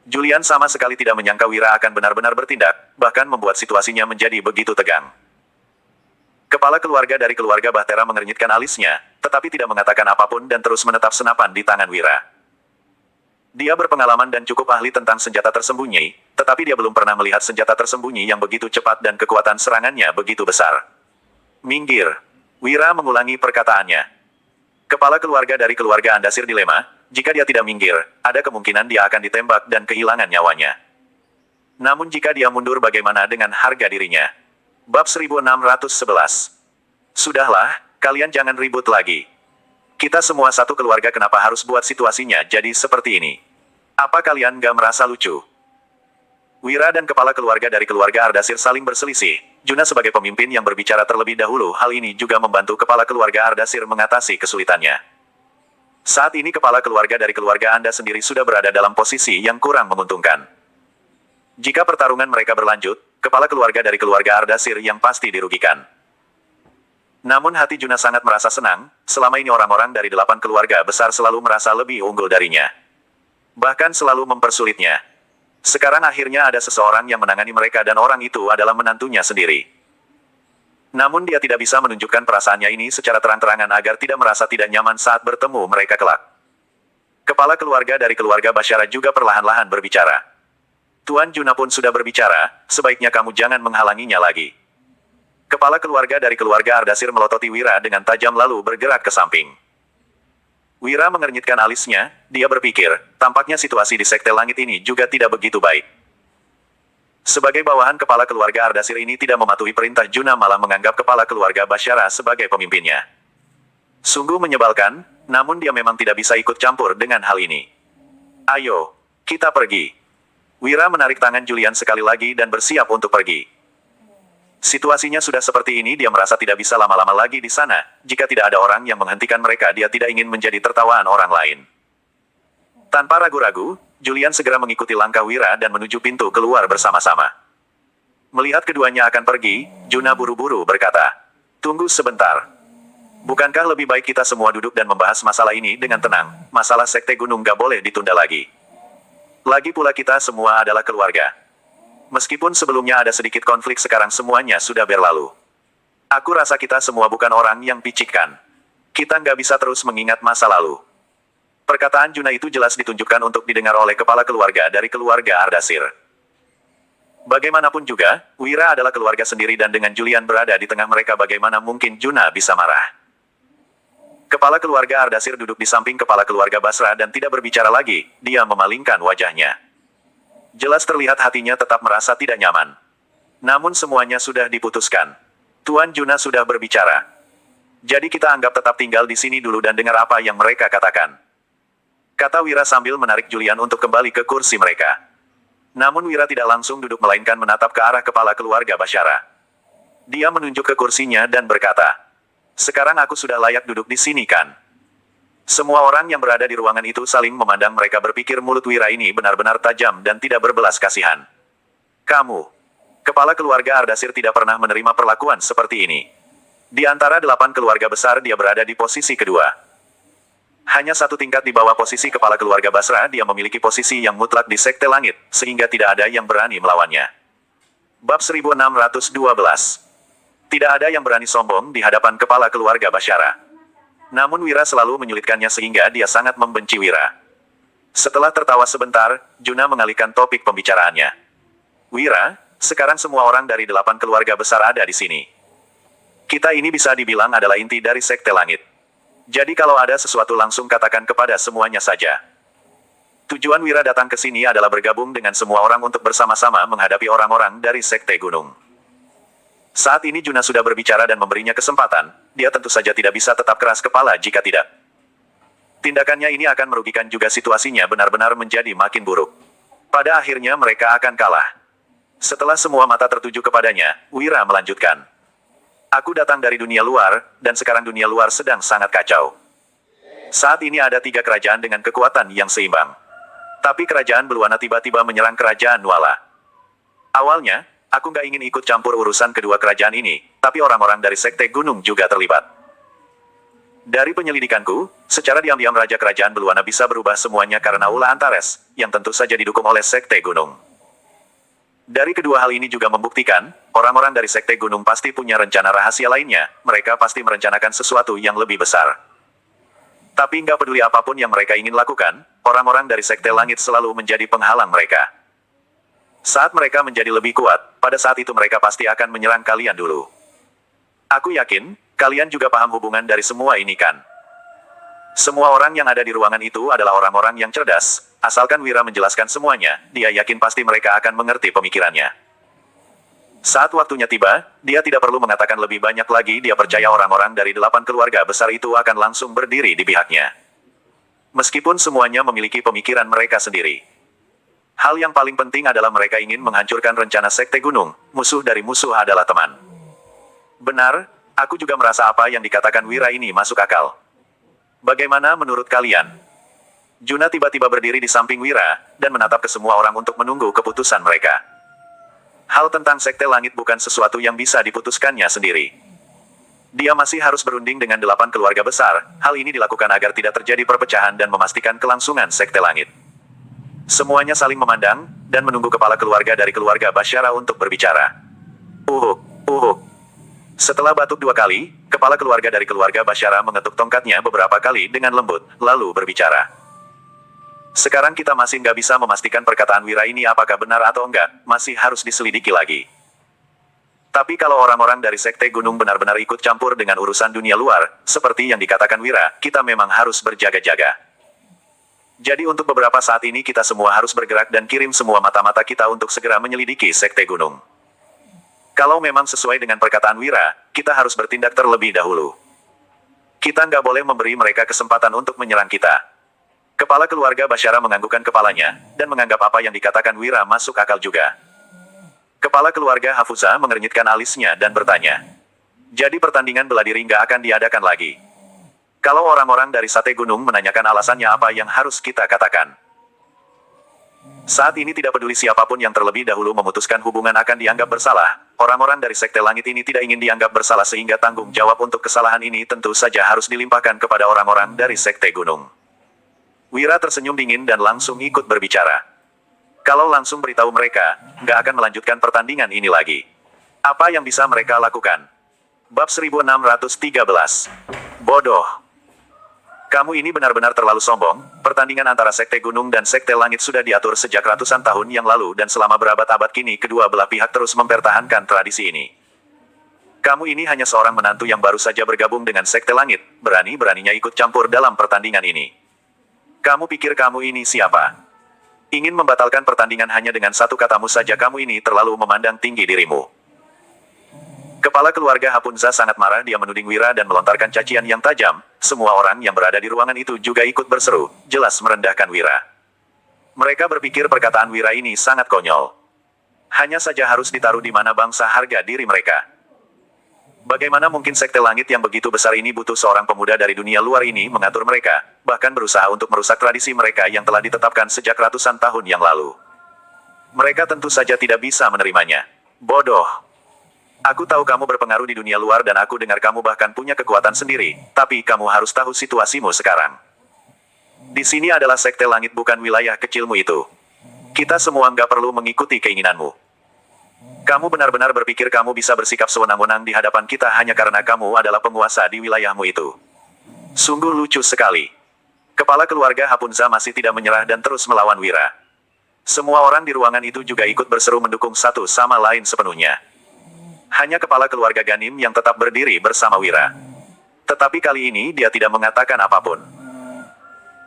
Julian sama sekali tidak menyangka Wira akan benar-benar bertindak, bahkan membuat situasinya menjadi begitu tegang. Kepala keluarga dari keluarga Bahtera mengernyitkan alisnya, tetapi tidak mengatakan apapun dan terus menetap senapan di tangan Wira. Dia berpengalaman dan cukup ahli tentang senjata tersembunyi, tetapi dia belum pernah melihat senjata tersembunyi yang begitu cepat dan kekuatan serangannya begitu besar. Minggir. Wira mengulangi perkataannya. Kepala keluarga dari keluarga Andasir dilema, jika dia tidak minggir, ada kemungkinan dia akan ditembak dan kehilangan nyawanya. Namun jika dia mundur bagaimana dengan harga dirinya? Bab 1611. Sudahlah, kalian jangan ribut lagi. Kita semua satu keluarga, kenapa harus buat situasinya jadi seperti ini? Apa kalian gak merasa lucu? Wira dan kepala keluarga dari keluarga Ardasir saling berselisih. Juna sebagai pemimpin yang berbicara terlebih dahulu, hal ini juga membantu kepala keluarga Ardasir mengatasi kesulitannya. Saat ini kepala keluarga dari keluarga Anda sendiri sudah berada dalam posisi yang kurang menguntungkan. Jika pertarungan mereka berlanjut, kepala keluarga dari keluarga Ardasir yang pasti dirugikan. Namun hati Juna sangat merasa senang, selama ini orang-orang dari 8 keluarga besar selalu merasa lebih unggul darinya. Bahkan selalu mempersulitnya. Sekarang akhirnya ada seseorang yang menangani mereka dan orang itu adalah menantunya sendiri. Namun dia tidak bisa menunjukkan perasaannya ini secara terang-terangan agar tidak merasa tidak nyaman saat bertemu mereka kelak. Kepala keluarga dari keluarga Basyara juga perlahan-lahan berbicara. Tuan Juna pun sudah berbicara, sebaiknya kamu jangan menghalanginya lagi. Kepala keluarga dari keluarga Ardasir melototi Wira dengan tajam lalu bergerak ke samping. Wira mengernyitkan alisnya, dia berpikir, tampaknya situasi di Sekte Langit ini juga tidak begitu baik. Sebagai bawahan kepala keluarga Ardasir ini tidak mematuhi perintah Juna, malah menganggap kepala keluarga Basyara sebagai pemimpinnya. Sungguh menyebalkan, namun dia memang tidak bisa ikut campur dengan hal ini. Ayo, kita pergi. Wira menarik tangan Julian sekali lagi dan bersiap untuk pergi. Situasinya sudah seperti ini, dia merasa tidak bisa lama-lama lagi di sana. Jika tidak ada orang yang menghentikan mereka, dia tidak ingin menjadi tertawaan orang lain. Tanpa ragu-ragu, Julian segera mengikuti langkah Wira dan menuju pintu keluar bersama-sama. Melihat keduanya akan pergi, Juna buru-buru berkata, "Tunggu sebentar. Bukankah lebih baik kita semua duduk dan membahas masalah ini dengan tenang? Masalah sekte gunung gak boleh ditunda lagi. Lagi pula kita semua adalah keluarga. Meskipun sebelumnya ada sedikit konflik, sekarang semuanya sudah berlalu. Aku rasa kita semua bukan orang yang picikkan. Kita nggak bisa terus mengingat masa lalu." Perkataan Juna itu jelas ditunjukkan untuk didengar oleh kepala keluarga dari keluarga Ardasir. Bagaimanapun juga, Wira adalah keluarga sendiri dan dengan Julian berada di tengah mereka, bagaimana mungkin Juna bisa marah. Kepala keluarga Ardasir duduk di samping kepala keluarga Basra dan tidak berbicara lagi, dia memalingkan wajahnya. Jelas terlihat hatinya tetap merasa tidak nyaman. Namun semuanya sudah diputuskan. Tuan Juna sudah berbicara. Jadi kita anggap tetap tinggal di sini dulu dan dengar apa yang mereka katakan. Kata Wira sambil menarik Julian untuk kembali ke kursi mereka. Namun Wira tidak langsung duduk melainkan menatap ke arah kepala keluarga Basyara. Dia menunjuk ke kursinya dan berkata, "Sekarang aku sudah layak duduk di sini kan?" Semua orang yang berada di ruangan itu saling memandang, mereka berpikir mulut Wira ini benar-benar tajam dan tidak berbelas kasihan. "Kamu." Kepala keluarga Ardasir tidak pernah menerima perlakuan seperti ini. Di antara 8 keluarga besar dia berada di posisi kedua. Hanya 1 tingkat di bawah posisi kepala keluarga Basra, dia memiliki posisi yang mutlak di Sekte Langit, sehingga tidak ada yang berani melawannya. Bab 1612. Tidak ada yang berani sombong di hadapan kepala keluarga Basyara. Namun Wira selalu menyulitkannya sehingga dia sangat membenci Wira. Setelah tertawa sebentar, Juna mengalihkan topik pembicaraannya. "Wira, sekarang semua orang dari 8 keluarga besar ada di sini. Kita ini bisa dibilang adalah inti dari Sekte Langit. Jadi kalau ada sesuatu langsung katakan kepada semuanya saja." Tujuan Wira datang ke sini adalah bergabung dengan semua orang untuk bersama-sama menghadapi orang-orang dari Sekte Gunung. Saat ini Juna sudah berbicara dan memberinya kesempatan, dia tentu saja tidak bisa tetap keras kepala jika tidak. Tindakannya ini akan merugikan juga, situasinya benar-benar menjadi makin buruk. Pada akhirnya mereka akan kalah. Setelah semua mata tertuju kepadanya, Wira melanjutkan. "Aku datang dari dunia luar, dan sekarang dunia luar sedang sangat kacau. Saat ini ada 3 kerajaan dengan kekuatan yang seimbang. Tapi kerajaan Beluana tiba-tiba menyerang kerajaan Nuala. Awalnya, aku nggak ingin ikut campur urusan kedua kerajaan ini, tapi orang-orang dari Sekte Gunung juga terlibat. Dari penyelidikanku, secara diam-diam Raja Kerajaan Beluana bisa berubah semuanya karena ulah Antares, yang tentu saja didukung oleh Sekte Gunung. Dari kedua hal ini juga membuktikan, orang-orang dari Sekte Gunung pasti punya rencana rahasia lainnya, mereka pasti merencanakan sesuatu yang lebih besar. Tapi nggak peduli apapun yang mereka ingin lakukan, orang-orang dari Sekte Langit selalu menjadi penghalang mereka. Saat mereka menjadi lebih kuat, pada saat itu mereka pasti akan menyerang kalian dulu. Aku yakin, kalian juga paham hubungan dari semua ini kan? Semua orang yang ada di ruangan itu adalah orang-orang yang cerdas, asalkan Wira menjelaskan semuanya, dia yakin pasti mereka akan mengerti pemikirannya. Saat waktunya tiba, dia tidak perlu mengatakan lebih banyak lagi, dia percaya orang-orang dari 8 keluarga besar itu akan langsung berdiri di pihaknya. Meskipun semuanya memiliki pemikiran mereka sendiri. Hal yang paling penting adalah mereka ingin menghancurkan rencana Sekte Gunung, musuh dari musuh adalah teman. Benar, aku juga merasa apa yang dikatakan Wira ini masuk akal. Bagaimana menurut kalian? Juna tiba-tiba berdiri di samping Wira, dan menatap ke semua orang untuk menunggu keputusan mereka. Hal tentang Sekte Langit bukan sesuatu yang bisa diputuskannya sendiri. Dia masih harus berunding dengan 8 keluarga besar, hal ini dilakukan agar tidak terjadi perpecahan dan memastikan kelangsungan Sekte Langit. Semuanya saling memandang, dan menunggu kepala keluarga dari keluarga Basyara untuk berbicara. Uhuk, uhuk. Setelah batuk 2 kali, kepala keluarga dari keluarga Basyara mengetuk tongkatnya beberapa kali dengan lembut, lalu berbicara. "Sekarang kita masih nggak bisa memastikan perkataan Wira ini apakah benar atau enggak, masih harus diselidiki lagi. Tapi kalau orang-orang dari Sekte Gunung benar-benar ikut campur dengan urusan dunia luar, seperti yang dikatakan Wira, kita memang harus berjaga-jaga. Jadi untuk beberapa saat ini kita semua harus bergerak dan kirim semua mata-mata kita untuk segera menyelidiki Sekte Gunung. Kalau memang sesuai dengan perkataan Wira, kita harus bertindak terlebih dahulu. Kita nggak boleh memberi mereka kesempatan untuk menyerang kita." Kepala keluarga Basyara menganggukkan kepalanya, dan menganggap apa yang dikatakan Wira masuk akal juga. Kepala keluarga Hafuza mengernyitkan alisnya dan bertanya. Jadi pertandingan bela diri nggak akan diadakan lagi. Kalau orang-orang dari Sate Gunung menanyakan alasannya apa yang harus kita katakan. Saat ini tidak peduli siapapun yang terlebih dahulu memutuskan hubungan akan dianggap bersalah. Orang-orang dari Sekte Langit ini tidak ingin dianggap bersalah sehingga tanggung jawab untuk kesalahan ini tentu saja harus dilimpahkan kepada orang-orang dari Sekte Gunung. Wira tersenyum dingin dan langsung ikut berbicara. Kalau langsung beritahu mereka, nggak akan melanjutkan pertandingan ini lagi. Apa yang bisa mereka lakukan? Bab 1613. Bodoh. Kamu ini benar-benar terlalu sombong. Pertandingan antara Sekte Gunung dan Sekte Langit sudah diatur sejak ratusan tahun yang lalu dan selama berabad-abad kini kedua belah pihak terus mempertahankan tradisi ini. Kamu ini hanya seorang menantu yang baru saja bergabung dengan Sekte Langit, berani-beraninya ikut campur dalam pertandingan ini. Kamu pikir kamu ini siapa? Ingin membatalkan pertandingan hanya dengan satu katamu saja kamu ini terlalu memandang tinggi dirimu. Kepala keluarga Hapunza sangat marah, dia menuding Wira dan melontarkan cacian yang tajam. Semua orang yang berada di ruangan itu juga ikut berseru, jelas merendahkan Wira. Mereka berpikir perkataan Wira ini sangat konyol. Hanya saja harus ditaruh di mana bangsa harga diri mereka. Bagaimana mungkin Sekte Langit yang begitu besar ini butuh seorang pemuda dari dunia luar ini mengatur mereka, bahkan berusaha untuk merusak tradisi mereka yang telah ditetapkan sejak ratusan tahun yang lalu. Mereka tentu saja tidak bisa menerimanya. Bodoh. Aku tahu kamu berpengaruh di dunia luar dan aku dengar kamu bahkan punya kekuatan sendiri, tapi kamu harus tahu situasimu sekarang. Di sini adalah Sekte Langit, bukan wilayah kecilmu itu. Kita semua nggak perlu mengikuti keinginanmu. Kamu benar-benar berpikir kamu bisa bersikap sewenang-wenang di hadapan kita hanya karena kamu adalah penguasa di wilayahmu itu. Sungguh lucu sekali. Kepala keluarga Hapunza masih tidak menyerah dan terus melawan Wira. Semua orang di ruangan itu juga ikut berseru mendukung satu sama lain sepenuhnya. Hanya kepala keluarga Ganim yang tetap berdiri bersama Wira. Tetapi kali ini dia tidak mengatakan apapun.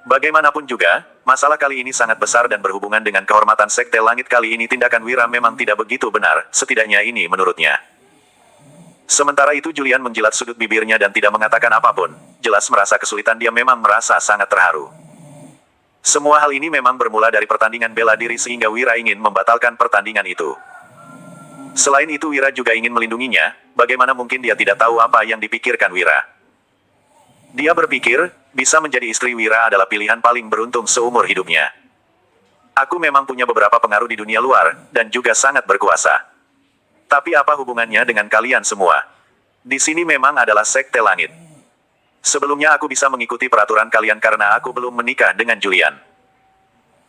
Bagaimanapun juga, masalah kali ini sangat besar dan berhubungan dengan kehormatan Sekte Langit. Kali ini tindakan Wira memang tidak begitu benar, setidaknya ini menurutnya. Sementara itu Julian menjilat sudut bibirnya dan tidak mengatakan apapun, jelas merasa kesulitan, dia memang merasa sangat terharu. Semua hal ini memang bermula dari pertandingan bela diri sehingga Wira ingin membatalkan pertandingan itu. Selain itu Wira juga ingin melindunginya, bagaimana mungkin dia tidak tahu apa yang dipikirkan Wira. Dia berpikir, bisa menjadi istri Wira adalah pilihan paling beruntung seumur hidupnya. Aku memang punya beberapa pengaruh di dunia luar, dan juga sangat berkuasa. Tapi apa hubungannya dengan kalian semua? Di sini memang adalah Sekte Langit. Sebelumnya aku bisa mengikuti peraturan kalian karena aku belum menikah dengan Julian.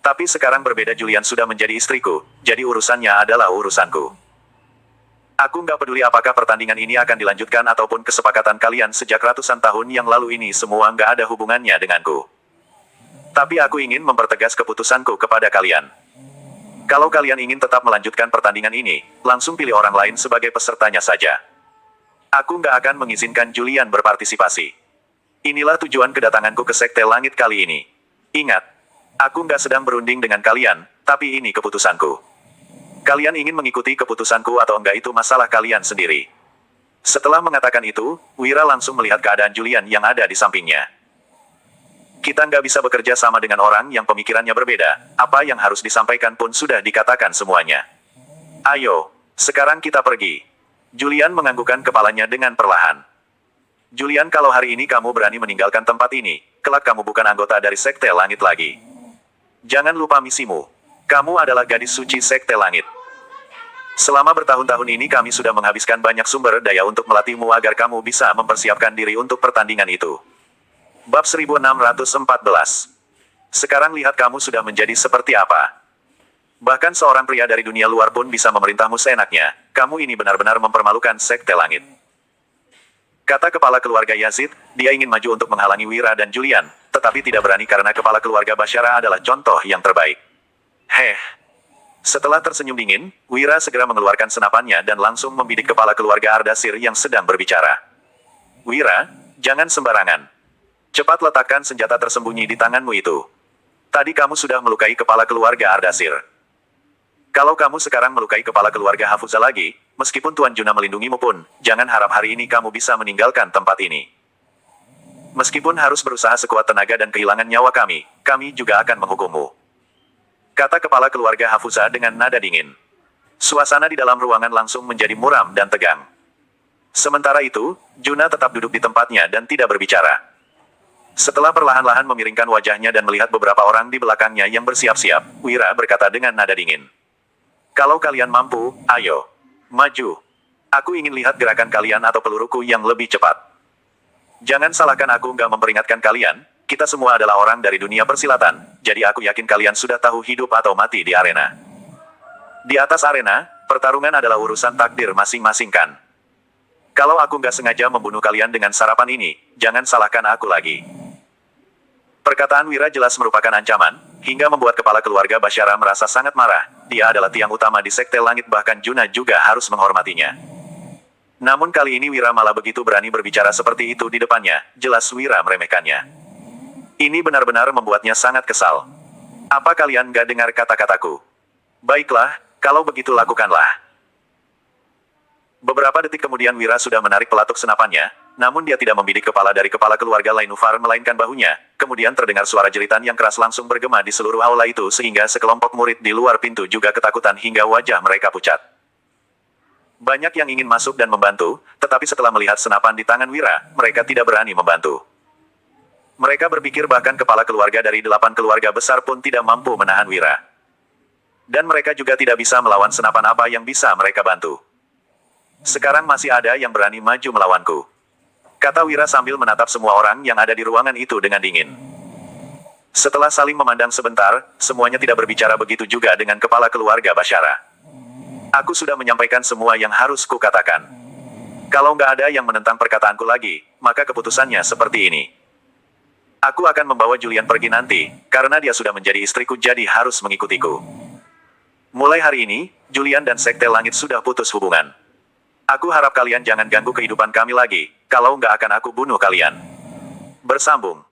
Tapi sekarang berbeda, Julian sudah menjadi istriku, jadi urusannya adalah urusanku. Aku nggak peduli apakah pertandingan ini akan dilanjutkan ataupun kesepakatan kalian sejak ratusan tahun yang lalu ini semua nggak ada hubungannya denganku. Tapi aku ingin mempertegas keputusanku kepada kalian. Kalau kalian ingin tetap melanjutkan pertandingan ini, langsung pilih orang lain sebagai pesertanya saja. Aku nggak akan mengizinkan Julian berpartisipasi. Inilah tujuan kedatanganku ke Sekte Langit kali ini. Ingat, aku nggak sedang berunding dengan kalian, tapi ini keputusanku. Kalian ingin mengikuti keputusanku atau enggak itu masalah kalian sendiri. Setelah mengatakan itu, Wira langsung melihat keadaan Julian yang ada di sampingnya. Kita nggak bisa bekerja sama dengan orang yang pemikirannya berbeda, apa yang harus disampaikan pun sudah dikatakan semuanya. Ayo, sekarang kita pergi. Julian menganggukkan kepalanya dengan perlahan. Julian, kalau hari ini kamu berani meninggalkan tempat ini, kelak kamu bukan anggota dari Sekte Langit lagi. Jangan lupa misimu. Kamu adalah gadis suci Sekte Langit. Selama bertahun-tahun ini kami sudah menghabiskan banyak sumber daya untuk melatihmu agar kamu bisa mempersiapkan diri untuk pertandingan itu. Bab 1614. Sekarang lihat kamu sudah menjadi seperti apa. Bahkan seorang pria dari dunia luar pun bisa memerintahmu seenaknya. Kamu ini benar-benar mempermalukan Sekte Langit. Kata kepala keluarga Yazid, dia ingin maju untuk menghalangi Wira dan Julian, tetapi tidak berani karena kepala keluarga Bashara adalah contoh yang terbaik. Setelah tersenyum dingin, Wira segera mengeluarkan senapannya dan langsung membidik kepala keluarga Ardasir yang sedang berbicara. Wira, jangan sembarangan. Cepat letakkan senjata tersembunyi di tanganmu itu. Tadi kamu sudah melukai kepala keluarga Ardasir. Kalau kamu sekarang melukai kepala keluarga Hafuza lagi, meskipun Tuan Juna melindungimu pun, jangan harap hari ini kamu bisa meninggalkan tempat ini. Meskipun harus berusaha sekuat tenaga dan kehilangan nyawa kami juga akan menghukummu. Kata kepala keluarga Hafuza dengan nada dingin. Suasana di dalam ruangan langsung menjadi muram dan tegang. Sementara itu, Juna tetap duduk di tempatnya dan tidak berbicara. Setelah perlahan-lahan memiringkan wajahnya dan melihat beberapa orang di belakangnya yang bersiap-siap, Wira berkata dengan nada dingin. Kalau kalian mampu, ayo. Maju. Aku ingin lihat gerakan kalian atau peluruku yang lebih cepat. Jangan salahkan aku nggak memperingatkan kalian, kita semua adalah orang dari dunia persilatan, jadi aku yakin kalian sudah tahu hidup atau mati di arena. Di atas arena, pertarungan adalah urusan takdir masing-masing kan. Kalau aku nggak sengaja membunuh kalian dengan sarapan ini, jangan salahkan aku lagi. Perkataan Wira jelas merupakan ancaman, hingga membuat kepala keluarga Basyara merasa sangat marah. Dia adalah tiang utama di Sekte Langit, bahkan Juna juga harus menghormatinya. Namun kali ini Wira malah begitu berani berbicara seperti itu di depannya, jelas Wira meremehkannya. Ini benar-benar membuatnya sangat kesal. Apa kalian nggak dengar kata-kataku? Baiklah, kalau begitu lakukanlah. Beberapa detik kemudian Wira sudah menarik pelatuk senapannya, namun dia tidak membidik kepala dari kepala keluarga Lainufar melainkan bahunya. Kemudian terdengar suara jeritan yang keras langsung bergema di seluruh aula itu sehingga sekelompok murid di luar pintu juga ketakutan hingga wajah mereka pucat. Banyak yang ingin masuk dan membantu, tetapi setelah melihat senapan di tangan Wira, mereka tidak berani membantu. Mereka berpikir bahkan kepala keluarga dari 8 keluarga besar pun tidak mampu menahan Wira. Dan mereka juga tidak bisa melawan senapan apa yang bisa mereka bantu. Sekarang masih ada yang berani maju melawanku. Kata Wira sambil menatap semua orang yang ada di ruangan itu dengan dingin. Setelah saling memandang sebentar, semuanya tidak berbicara, begitu juga dengan kepala keluarga Basyara. Aku sudah menyampaikan semua yang harus kukatakan. Kalau nggak ada yang menentang perkataanku lagi, maka keputusannya seperti ini. Aku akan membawa Julian pergi nanti, karena dia sudah menjadi istriku jadi harus mengikutiku. Mulai hari ini, Julian dan Sekte Langit sudah putus hubungan. Aku harap kalian jangan ganggu kehidupan kami lagi, kalau nggak akan aku bunuh kalian. Bersambung.